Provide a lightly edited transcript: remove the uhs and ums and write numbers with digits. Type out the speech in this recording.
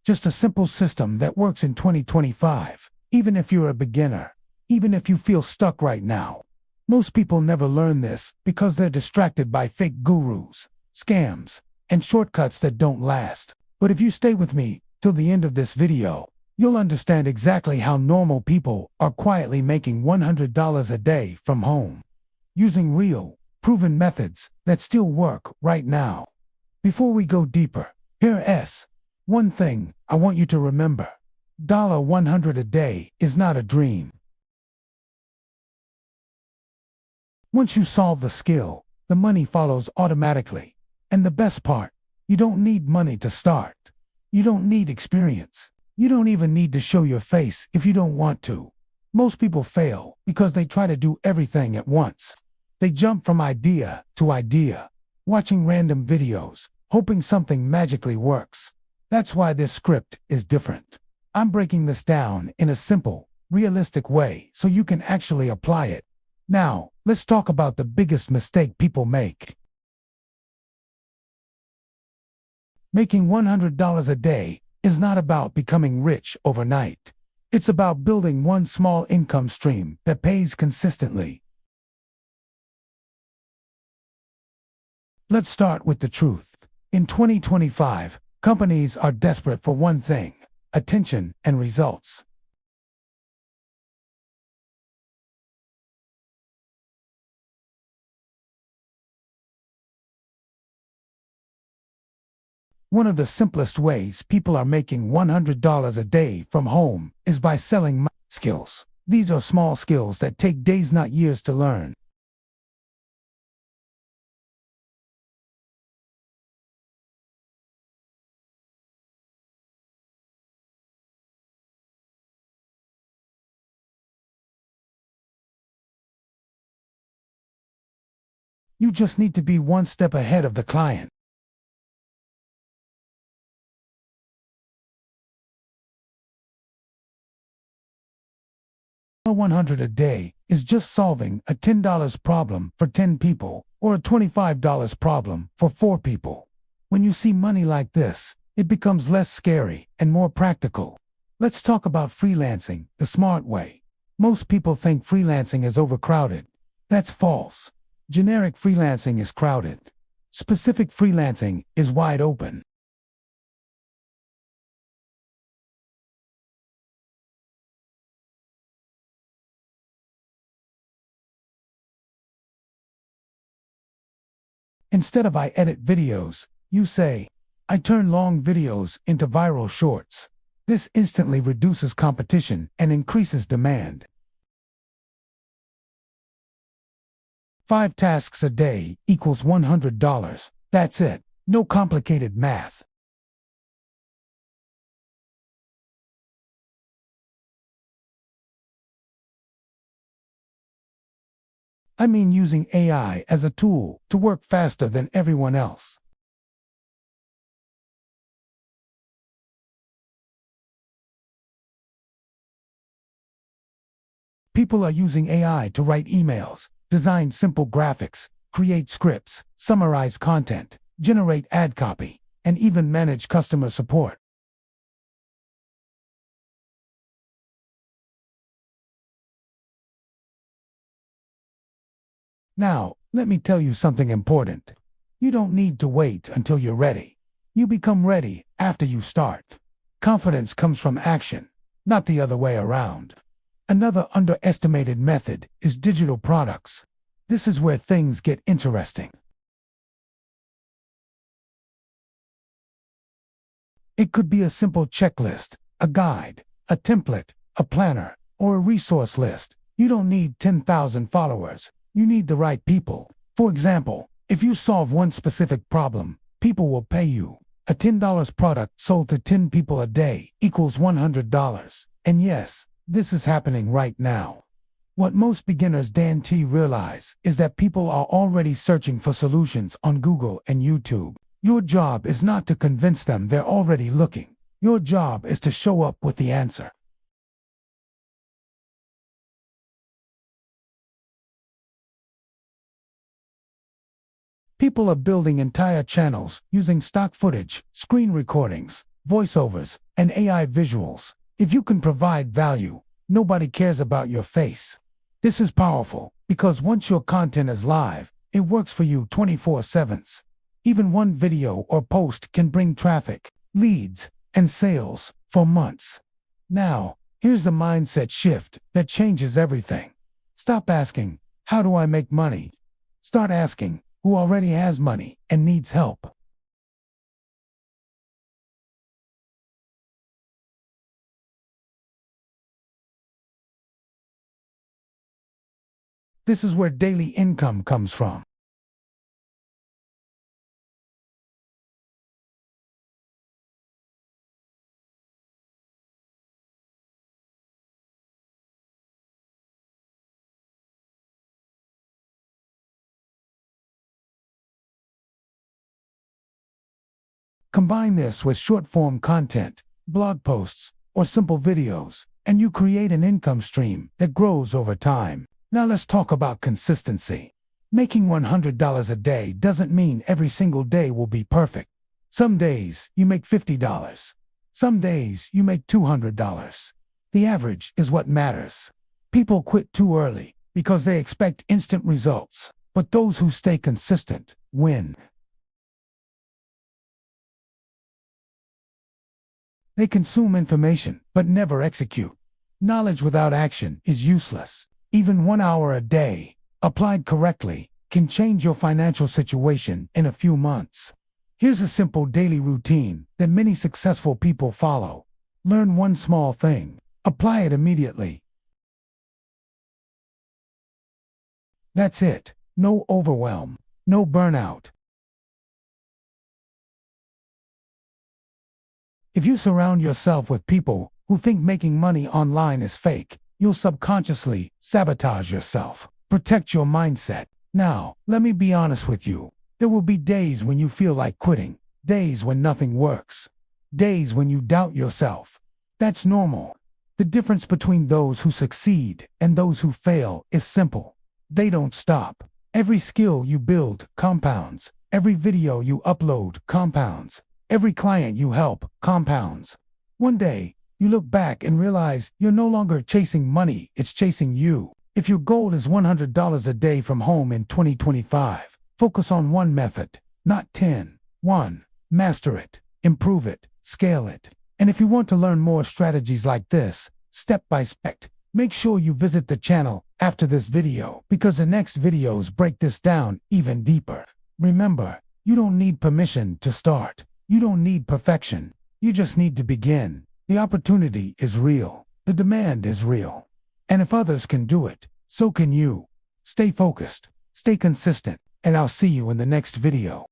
Just a simple system that works in 2025, even if you're a beginner, even if you feel stuck right now. Most people never learn this because they're distracted by fake gurus, scams, and shortcuts that don't last. But if you stay with me till the end of this video, you'll understand exactly how normal people are quietly making $100 a day from home, using real, proven methods that still work right now. Before we go deeper, here's one thing I want you to remember. $100 a day is not a dream. Once you solve the skill, the money follows automatically. And the best part, you don't need money to start. You don't need experience. You don't even need to show your face if you don't want to. Most people fail because they try to do everything at once. They jump from idea to idea, watching random videos, hoping something magically works. That's why this script is different. I'm breaking this down in a simple, realistic way so you can actually apply it. Now, let's talk about the biggest mistake people make. Making $100 a day is not about becoming rich overnight. It's about building one small income stream that pays consistently. Let's start with the truth. In 2025, companies are desperate for one thing: attention and results. One of the simplest ways people are making $100 a day from home is by selling skills. These are small skills that take days, not years, to learn. You just need to be one step ahead of the client. $100 a day is just solving a $10 problem for 10 people or a $25 problem for 4 people. When you see money like this, it becomes less scary and more practical. Let's talk about freelancing the smart way. Most people think freelancing is overcrowded. That's false. Generic freelancing is crowded. Specific freelancing is wide open. Instead of "I edit videos," you say, "I turn long videos into viral shorts." This instantly reduces competition and increases demand. 5 tasks a day equals $100. That's it. No complicated math. I mean using AI as a tool to work faster than everyone else. People are using AI to write emails, design simple graphics, create scripts, summarize content, generate ad copy, and even manage customer support. Now, let me tell you something important. You don't need to wait until you're ready. You become ready after you start. Confidence comes from action, not the other way around. Another underestimated method is digital products. This is where things get interesting. It could be a simple checklist, a guide, a template, a planner, or a resource list. You don't need 10,000 followers. You need the right people. For example, if you solve one specific problem, people will pay you. A $10 product sold to 10 people a day equals $100. And yes, this is happening right now. What most beginners don't realize is that people are already searching for solutions on Google and YouTube. Your job is not to convince them they're already looking. Your job is to show up with the answer. People are building entire channels using stock footage, screen recordings, voiceovers, and AI visuals. If you can provide value, nobody cares about your face. This is powerful because once your content is live, it works for you 24/7. Even one video or post can bring traffic, leads, and sales for months. Now, here's the mindset shift that changes everything. Stop asking, how do I make money? Start asking, who already has money and needs help? This is where daily income comes from. Combine this with short-form content, blog posts, or simple videos, and you create an income stream that grows over time. Now let's talk about consistency. Making $100 a day doesn't mean every single day will be perfect. Some days you make $50. Some days you make $200. The average is what matters. People quit too early because they expect instant results, but those who stay consistent win. They consume information, but never execute. Knowledge without action is useless. Even 1 hour a day, applied correctly, can change your financial situation in a few months. Here's a simple daily routine that many successful people follow. Learn one small thing. Apply it immediately. That's it. No overwhelm. No burnout. If you surround yourself with people who think making money online is fake, you'll subconsciously sabotage yourself. Protect your mindset. Now, let me be honest with you. There will be days when you feel like quitting, days when nothing works, days when you doubt yourself. That's normal. The difference between those who succeed and those who fail is simple. They don't stop. Every skill you build compounds. Every video you upload compounds. Every client you help compounds. One day, you look back and realize you're no longer chasing money, it's chasing you. If your goal is $100 a day from home in 2025, focus on one method, not 10. 1. Master it, improve it, scale it. And if you want to learn more strategies like this, step by step, make sure you visit the channel after this video because the next videos break this down even deeper. Remember, you don't need permission to start. You don't need perfection. You just need to begin. The opportunity is real. The demand is real. And if others can do it, so can you. Stay focused, stay consistent, and I'll see you in the next video.